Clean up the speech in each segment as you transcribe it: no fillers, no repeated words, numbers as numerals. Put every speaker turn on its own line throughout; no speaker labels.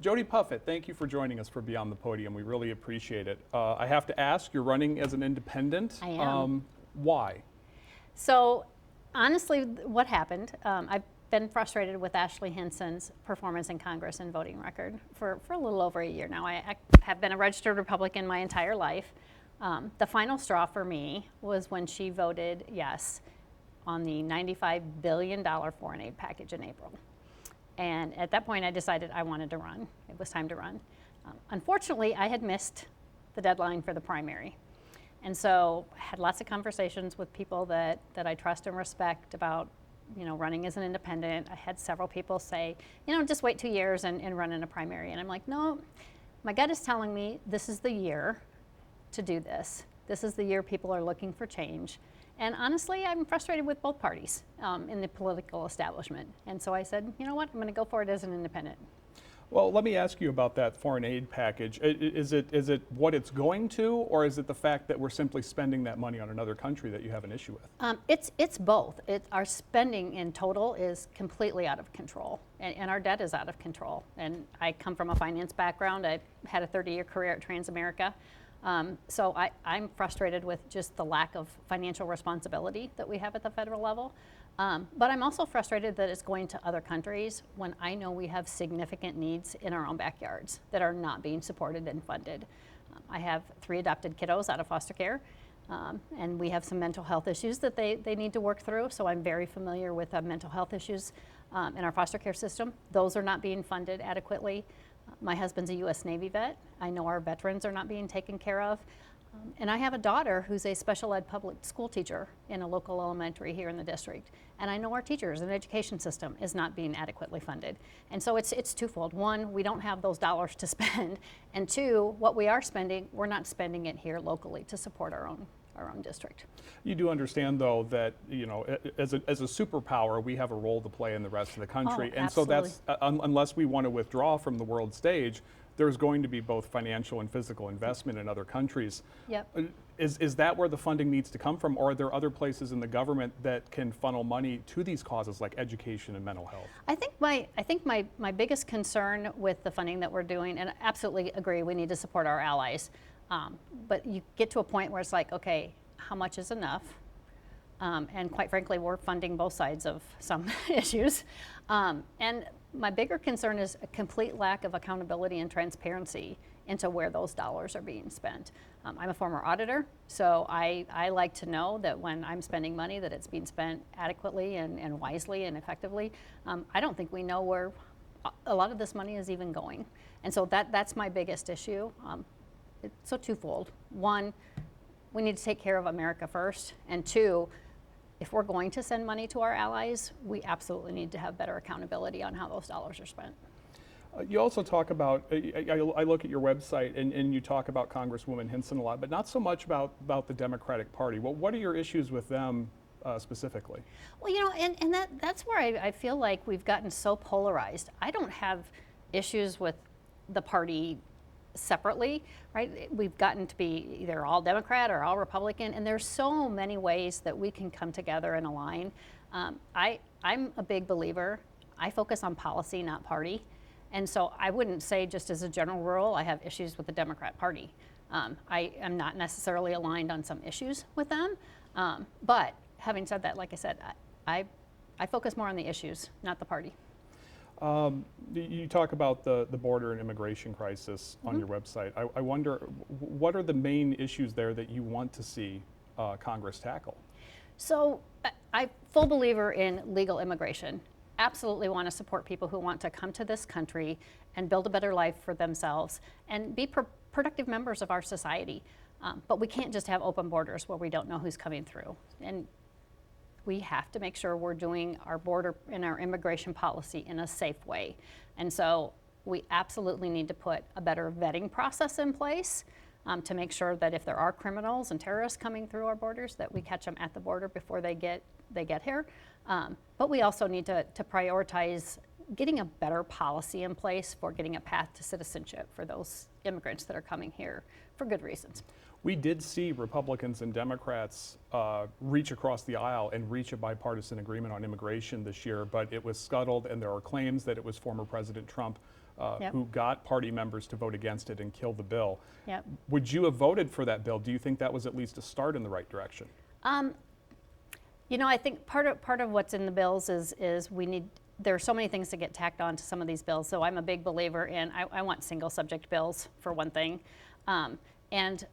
Jody Puffett, thank you for joining us for Beyond the Podium. We really appreciate it. I have to ask, you're running as an independent.
I am.
Why?
So honestly, what happened, I've been frustrated with Ashley Hinson's performance in Congress and voting record for a little over a year now. I have been a registered Republican my entire life. The final straw for me was when she voted yes on the $95 billion foreign aid package in April. And at that point, I decided I wanted to run. It was time to run. Unfortunately, I had missed the deadline for the primary. And so I had lots of conversations with people that I trust and respect about, running as an independent. I had several people say, just wait 2 years and run in a primary. And I'm like, no, my gut is telling me this is the year to do this. This is the year people are looking for change. And honestly, I'm frustrated with both parties in the political establishment. And so I said, you know what, I'm going to go for it as an independent.
Well, let me ask you about that foreign aid package. Is it what it's going to, or is it the fact that we're simply spending that money on another country that you have an issue with?
It's both. Our spending in total is completely out of control, and our debt is out of control. And I come from a finance background. I had a 30-year career at Transamerica. So I'm frustrated with just the lack of financial responsibility that we have at the federal level. But I'm also frustrated that it's going to other countries when I know we have significant needs in our own backyards that are not being supported and funded. I have 3 adopted kiddos out of foster care, and we have some mental health issues that they need to work through. So I'm very familiar with mental health issues in our foster care system. Those are not being funded adequately. My husband's a U.S. Navy vet. I know our veterans are not being taken care of. And I have a daughter who's a special ed public school teacher in a local elementary here in the district. And I know our teachers and education system is not being adequately funded. And so it's twofold. One, we don't have those dollars to spend. And 2, what we are spending, we're not spending it here locally to support our own district.
You do understand, though, that as a superpower, we have a role to play in the rest of the country, and so that's unless we want to withdraw from the world stage, there's going to be both financial and physical investment in other countries.
Yep.
Is that where the funding needs to come from, or are there other places in the government that can funnel money to these causes like education and mental health?
I think my biggest concern with the funding that we're doing, and I absolutely agree, we need to support our allies. But you get to a point where it's like, okay, how much is enough? And quite frankly, we're funding both sides of some issues. And my bigger concern is a complete lack of accountability and transparency into where those dollars are being spent. I'm a former auditor, so I like to know that when I'm spending money that it's being spent adequately and wisely and effectively. I don't think we know where a lot of this money is even going. And so that's my biggest issue. So twofold. One, we need to take care of America first, and 2, if we're going to send money to our allies, we absolutely need to have better accountability on how those dollars are spent.
You also talk about, I look at your website and you talk about Congresswoman Hinson a lot, but not so much about the Democratic Party. Well, what are your issues with them specifically?
Well, and that's where I feel like we've gotten so polarized. I don't have issues with the party separately, right? We've gotten to be either all Democrat or all Republican, and there's so many ways that we can come together and align. I'm a big believer. I focus on policy, not party. And so I wouldn't say just as a general rule, I have issues with the Democrat Party. I am not necessarily aligned on some issues with them. But having said that, like I said, I focus more on the issues, not the party.
You talk about the border and immigration crisis on your website. I wonder, what are the main issues there that you want to see Congress tackle?
So I'm full believer in legal immigration. Absolutely want to support people who want to come to this country and build a better life for themselves and be productive members of our society. But we can't just have open borders where we don't know who's coming through. And we have to make sure we're doing our border and our immigration policy in a safe way. And so we absolutely need to put a better vetting process in place to make sure that if there are criminals and terrorists coming through our borders, that we catch them at the border before they get here. But we also need to prioritize getting a better policy in place for getting a path to citizenship for those immigrants that are coming here for good reasons.
We did see Republicans and Democrats reach across the aisle and reach a bipartisan agreement on immigration this year, but it was scuttled, and there are claims that it was former President Trump
Yep.
who got party members to vote against it and kill the bill.
Yep.
Would you have voted for that bill? Do you think that was at least a start in the right direction?
I think part of what's in the bills is there are so many things that get tacked on to some of these bills. So I'm a big believer in, I want single subject bills for one thing. And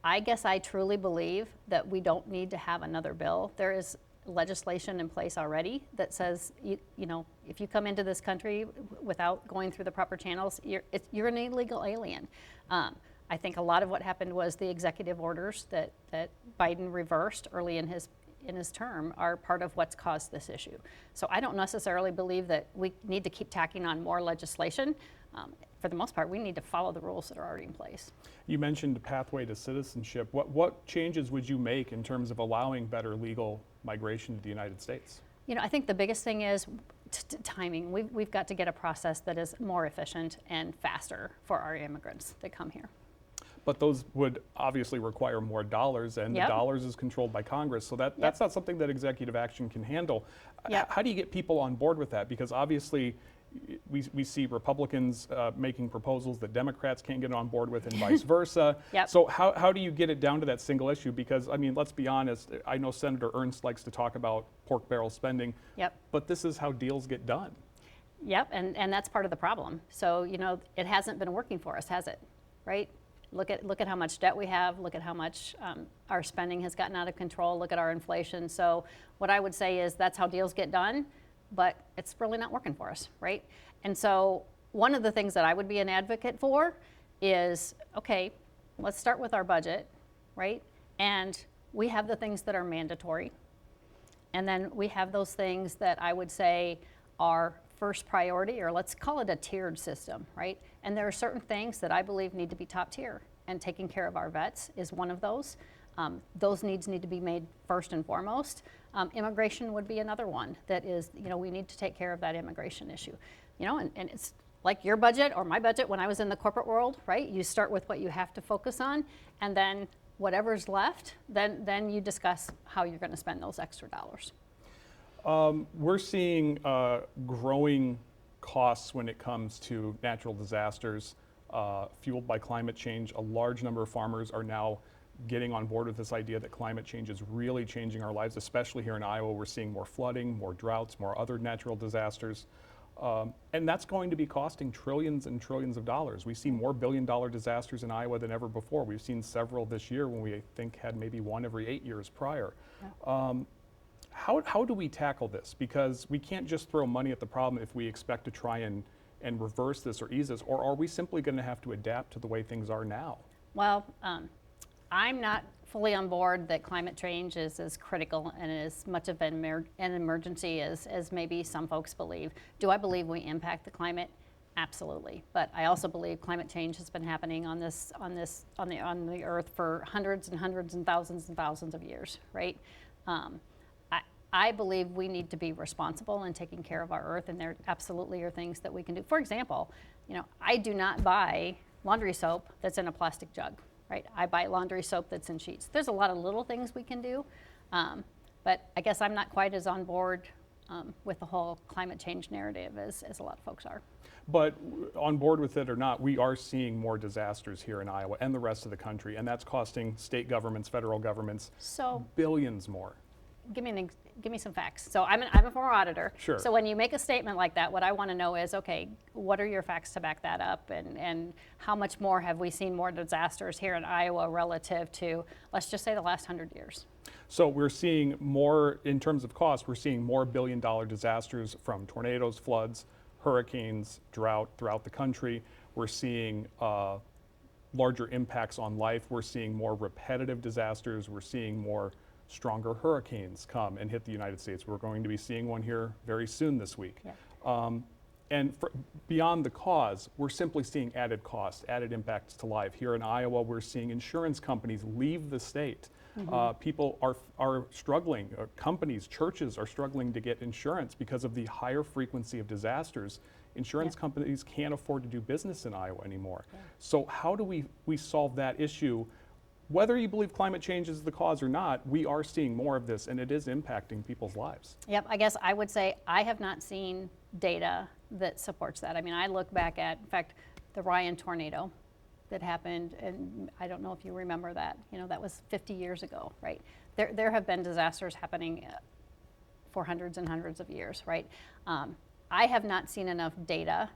I guess I truly believe that we don't need to have another bill. There is legislation in place already that says, if you come into this country without going through the proper channels, you're an illegal alien. I think a lot of what happened was the executive orders that Biden reversed early in his term are part of what's caused this issue. So I don't necessarily believe that we need to keep tacking on more legislation. For the most part, we need to follow the rules that are already in place. You
mentioned pathway to citizenship. What changes would you make in terms of allowing better legal migration to the United States?
I think the biggest thing is timing. We've got to get a process that is more efficient and faster for our immigrants that come here.
But those would obviously require more dollars, and
Yep.
the dollars is controlled by Congress, so that's not something that executive action can handle.
Yep.
How do you get people on board with that? Because obviously we see Republicans making proposals that Democrats can't get on board with and vice versa.
Yep.
So how do you get it down to that single issue? Because, let's be honest, I know Senator Ernst likes to talk about pork barrel spending,
Yep.
but this is how deals get done.
Yep, and that's part of the problem. So, it hasn't been working for us, has it? Right? Look at how much debt we have. Look at how much our spending has gotten out of control. Look at our inflation. So what I would say is that's how deals get done, but it's really not working for us, right? And so one of the things that I would be an advocate for is, okay, let's start with our budget, right? And we have the things that are mandatory. And then we have those things that I would say are first priority, or let's call it a tiered system, right? And there are certain things that I believe need to be top tier, and taking care of our vets is one of those. Those needs need to be made first and foremost. Immigration would be another one that is, we need to take care of that immigration issue. And it's like your budget or my budget when I was in the corporate world, right? You start with what you have to focus on, and then whatever's left, then you discuss how you're going to spend those extra dollars.
We're seeing growing costs when it comes to natural disasters fueled by climate change. A large number of farmers are now getting on board with this idea that climate change is really changing our lives, especially here in Iowa. We're seeing more flooding, more droughts, more other natural disasters. And that's going to be costing trillions and trillions of dollars. We see more billion-dollar disasters in Iowa than ever before. We've seen several this year when we, I think, had maybe one every 8 years prior. Yeah. How do we tackle this? Because we can't just throw money at the problem if we expect to try and reverse this or ease this, or are we simply going to have to adapt to the way things are now?
Well, I'm not fully on board that climate change is as critical and as much of an emergency as maybe some folks believe. Do I believe we impact the climate? Absolutely. But I also believe climate change has been happening on the earth for hundreds and hundreds and thousands of years, right? I believe we need to be responsible in taking care of our earth, and there absolutely are things that we can do. For example, I do not buy laundry soap that's in a plastic jug, right? I buy laundry soap that's in sheets. There's a lot of little things we can do, but I guess I'm not quite as on board with the whole climate change narrative as a lot of folks are.
But on board with it or not, we are seeing more disasters here in Iowa and the rest of the country, and that's costing state governments, federal governments, billions more.
Give me some facts. So I'm a former auditor.
Sure.
So when you make a statement like that, what I want to know is, okay, what are your facts to back that up, and how much more have we seen more disasters here in Iowa relative to, let's just say, the last 100 years?
So we're seeing more, in terms of cost, we're seeing more billion-dollar disasters from tornadoes, floods, hurricanes, drought throughout the country. We're seeing larger impacts on life. We're seeing more repetitive disasters. We're seeing more stronger hurricanes come and hit the United States. We're going to be seeing one here very soon this week. Yeah. And beyond the cause, we're simply seeing added costs, added impacts to life. Here in Iowa, we're seeing insurance companies leave the state. Mm-hmm. People are struggling, companies, churches are struggling to get insurance because of the higher frequency of disasters. Insurance companies can't afford to do business in Iowa anymore. Yeah. So how do we solve that issue? Whether you believe climate change is the cause or not, we are seeing more of this, and it is impacting people's lives.
Yep, I guess I would say I have not seen data that supports that. I mean, I look back at, in fact, the Ryan tornado that happened, and I don't know if you remember that. You know, that was 50 years ago, right? There have been disasters happening for hundreds and hundreds of years, right? I have not seen enough data,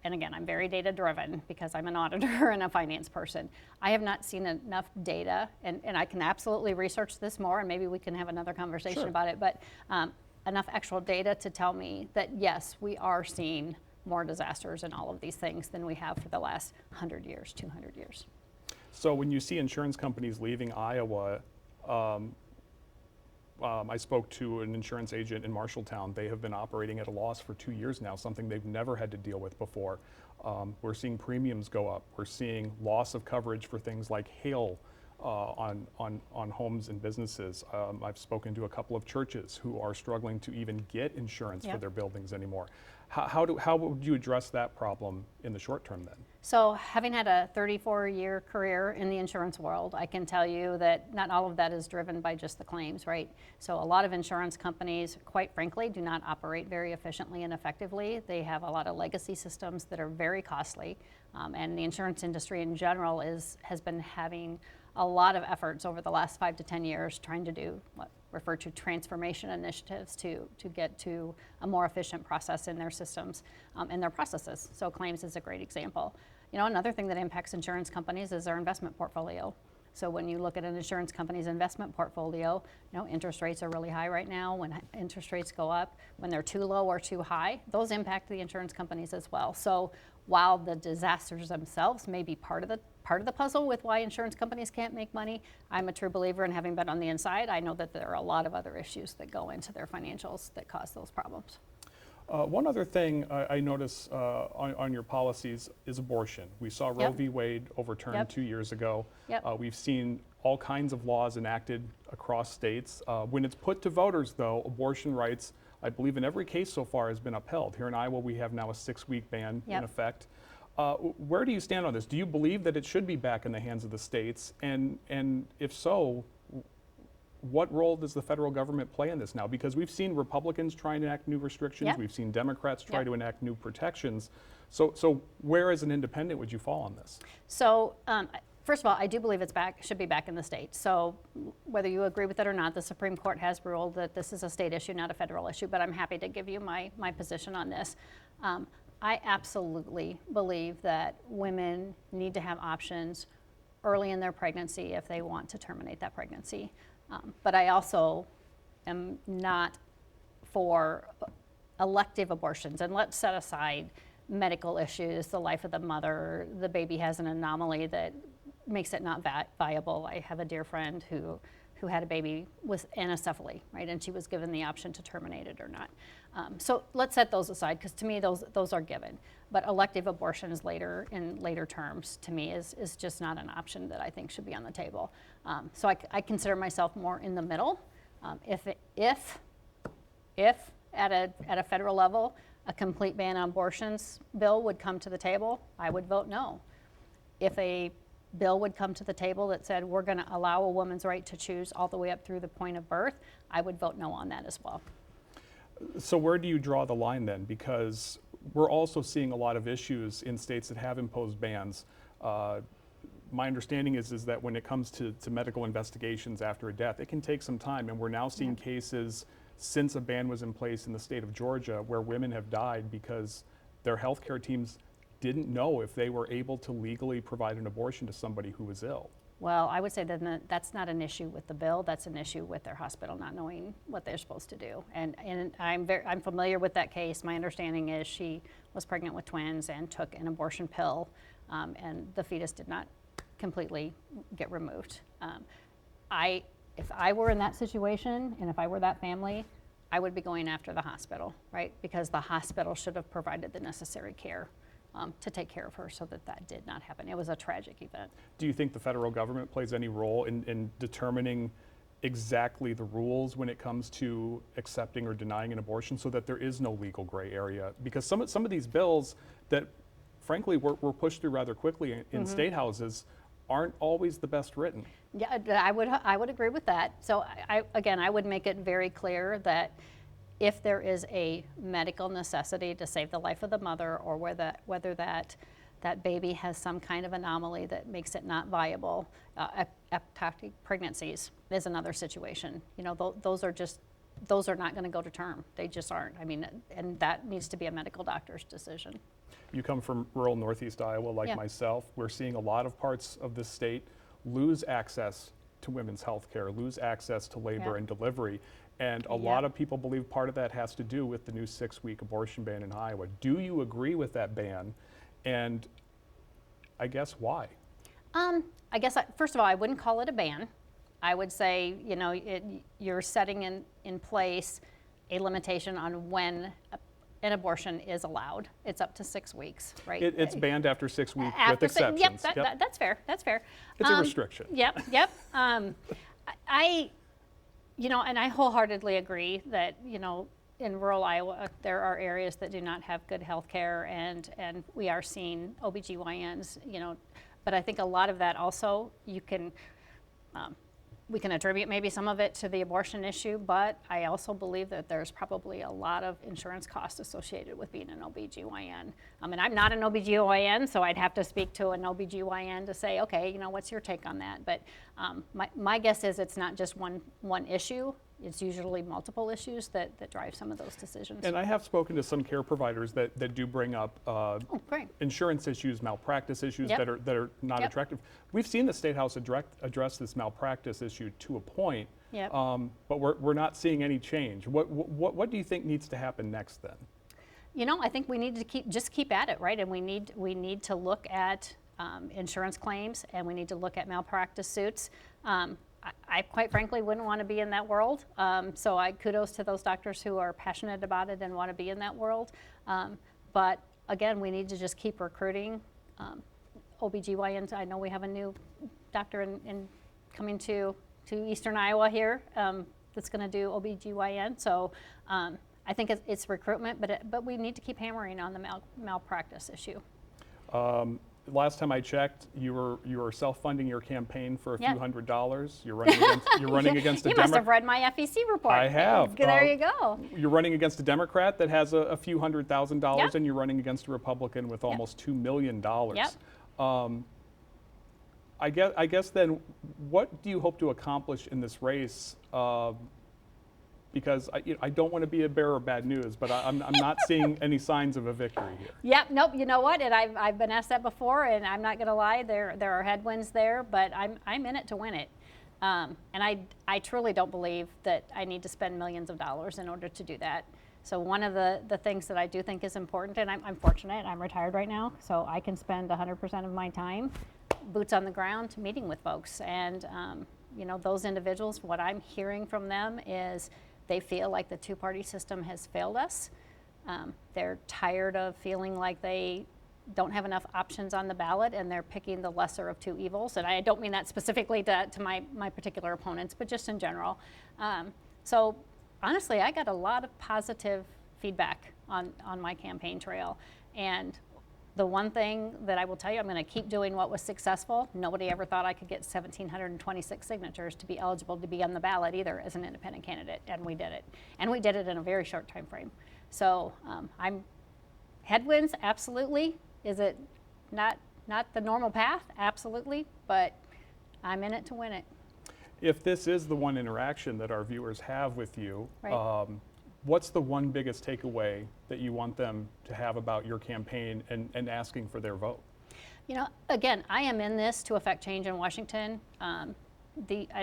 and again, I'm very data driven because I'm an auditor and a finance person. I have not seen enough data, and I can absolutely research this more, and maybe we can have another conversation
Sure.
about it, but enough actual data to tell me that yes, we are seeing more disasters and all of these things than we have for the last 100 years, 200 years.
So when you see insurance companies leaving Iowa, I spoke to an insurance agent in Marshalltown. They have been operating at a loss for 2 years now, something they've never had to deal with before. We're seeing premiums go up. We're seeing loss of coverage for things like hail on homes and businesses. I've spoken to a couple of churches who are struggling to even get insurance for their buildings anymore. How would you address that problem in the short term then?
So having had a 34-year career in the insurance world, I can tell you that not all of that is driven by just the claims, right? So a lot of insurance companies, quite frankly, do not operate very efficiently and effectively. They have a lot of legacy systems that are very costly, and the insurance industry in general has been having a lot of efforts over the last 5 to 10 years trying to do what refer to transformation initiatives to get to a more efficient process in their systems and their processes. So claims is a great example. You know, another thing that impacts insurance companies is their investment portfolio. So when you look at an insurance company's investment portfolio, you know, interest rates are really high right now. When interest rates go up, when they're too low or too high, those impact the insurance companies as well. So while the disasters themselves may be part of the puzzle with why insurance companies can't make money, I'm a true believer in having been on the inside. I know that there are a lot of other issues that go into their financials that cause those problems.
One other thing I notice on your policies is abortion. We saw Roe v. Wade overturned 2 years ago. We've seen all kinds of laws enacted across states. When it's put to voters, though, abortion rights, I believe in every case so far, has been upheld. Here in Iowa, we have now a 6-week ban in effect. Where do you stand on this? Do you believe that it should be back in the hands of the states? And if so, what role does the federal government play in this now? Because we've seen Republicans try and enact new restrictions. We've seen Democrats try to enact new protections. So where as an independent would you fall on this?
So first of all, I do believe should be back in the states. So whether you agree with it or not, the Supreme Court has ruled that this is a state issue, not a federal issue, but I'm happy to give you my position on this. I absolutely believe that women need to have options early in their pregnancy if they want to terminate that pregnancy. But I also am not for elective abortions. And let's set aside medical issues, the life of the mother, the baby has an anomaly that makes it not viable. I have a dear friend who had a baby with anencephaly, right? And she was given the option to terminate it or not. So let's set those aside, because to me those are given. But elective abortions in later terms, to me, is just not an option that I think should be on the table. So I consider myself more in the middle. If at a federal level a complete ban on abortions bill would come to the table, I would vote no. If a bill would come to the table that said we're going to allow a woman's right to choose all the way up through the point of birth, I would vote no on that as well.
So where do you draw the line then? Because we're also seeing a lot of issues in states that have imposed bans. My understanding is that when it comes to medical investigations after a death, it can take some time, and we're now seeing cases since a ban was in place in the state of Georgia where women have died because their healthcare teams didn't know if they were able to legally provide an abortion to somebody who was ill.
Well, I would say that that's not an issue with the bill. That's an issue with their hospital not knowing what they're supposed to do. And I'm familiar with that case. My understanding is she was pregnant with twins and took an abortion pill, and the fetus did not completely get removed. If I were in that situation and if I were that family, I would be going after the hospital, right? Because the hospital should have provided the necessary care to take care of her so that did not happen. It was a tragic event.
Do you think the federal government plays any role in determining exactly the rules when it comes to accepting or denying an abortion so that there is no legal gray area? Because some of these bills that frankly were pushed through rather quickly in state houses aren't always the best written.
Yeah, I would agree with that. So I would make it very clear that if there is a medical necessity to save the life of the mother, or whether that baby has some kind of anomaly that makes it not viable. Ectopic pregnancies is another situation. You know, those are not going to go to term. They just aren't. I mean, and that needs to be a medical doctor's decision.
You come from rural Northeast Iowa like myself. We're seeing a lot of parts of this state lose access to women's health care, lose access to labor and delivery. And a lot of people believe part of that has to do with the new 6-week abortion ban in Iowa. Do you agree with that ban? And I guess why?
I guess, first of all, I wouldn't call it a ban. I would say, you know, you're setting in place a limitation on when an abortion is allowed. It's up to 6 weeks, right?
It's banned after 6 weeks with
After
exceptions.
Yep, that's fair. That's fair.
It's a restriction.
Yep. You know, and I wholeheartedly agree that, you know, in rural Iowa, there are areas that do not have good health care, and we are seeing OBGYNs, you know, but I think a lot of that also we can attribute maybe some of it to the abortion issue, but I also believe that there's probably a lot of insurance costs associated with being an OBGYN. And I'm not an OBGYN, so I'd have to speak to an OBGYN to say, okay, you know, what's your take on that? But my guess is it's not just one issue. It's usually multiple issues that drive some of those decisions.
And I have spoken to some care providers that do bring up insurance issues, malpractice issues that are not attractive. We've seen the State House address this malpractice issue to a point, but we're not seeing any change. What do you think needs to happen next then?
You know, I think we need to keep at it, right? And we need to look at insurance claims, and we need to look at malpractice suits. I quite frankly wouldn't want to be in that world. So I kudos to those doctors who are passionate about it and want to be in that world. But again, we need to just keep recruiting OBGYNs. I know we have a new doctor coming to Eastern Iowa here that's going to do OBGYN. So I think it's recruitment, but we need to keep hammering on the malpractice issue.
Last time I checked, you were self-funding your campaign for a few $100s. You're running against a Democrat.
You must have read my FEC report.
I have.
There you go.
You're running against a Democrat that has a few $100,000, and you're running against a Republican with almost $2 million. I guess then, what do you hope to accomplish in this race? Because I don't want to be a bearer of bad news, but I'm not seeing any signs of a victory here.
Yep, nope, you know what, and I've been asked that before, and I'm not going to lie, there are headwinds there, but I'm in it to win it. And I truly don't believe that I need to spend millions of dollars in order to do that. So one of the things that I do think is important, and I'm fortunate, I'm retired right now, so I can spend 100% of my time boots on the ground meeting with folks. And you know, those individuals, what I'm hearing from them is they feel like the two-party system has failed us. They're tired of feeling like they don't have enough options on the ballot, and they're picking the lesser of two evils. And I don't mean that specifically to my particular opponents, but just in general. So honestly, I got a lot of positive feedback on my campaign trail. And the one thing that I will tell you, I'm going to keep doing what was successful. Nobody ever thought I could get 1,726 signatures to be eligible to be on the ballot either as an independent candidate, and we did it. And we did it in a very short time frame. So I'm headwinds, absolutely. Is it not the normal path? Absolutely. But I'm in it to win it.
If this is the one interaction that our viewers have with you, what's the one biggest takeaway that you want them to have about your campaign and asking for their vote?
You know, again, I am in this to affect change in Washington. And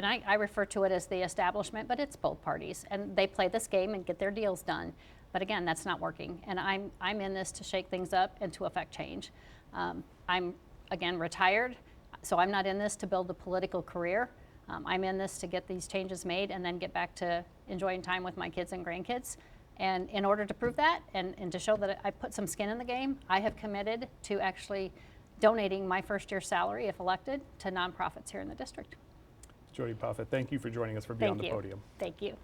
I refer to it as the establishment, but it's both parties. And they play this game and get their deals done. But again, that's not working. And I'm in this to shake things up and to affect change. I'm, again, retired, so I'm not in this to build a political career. I'm in this to get these changes made and then get back to enjoying time with my kids and grandkids. And in order to prove that and to show that I put some skin in the game, I have committed to actually donating my first year's salary, if elected, to nonprofits here in the district.
Jody Puffett, thank you for joining us for Beyond the Podium.
Thank you.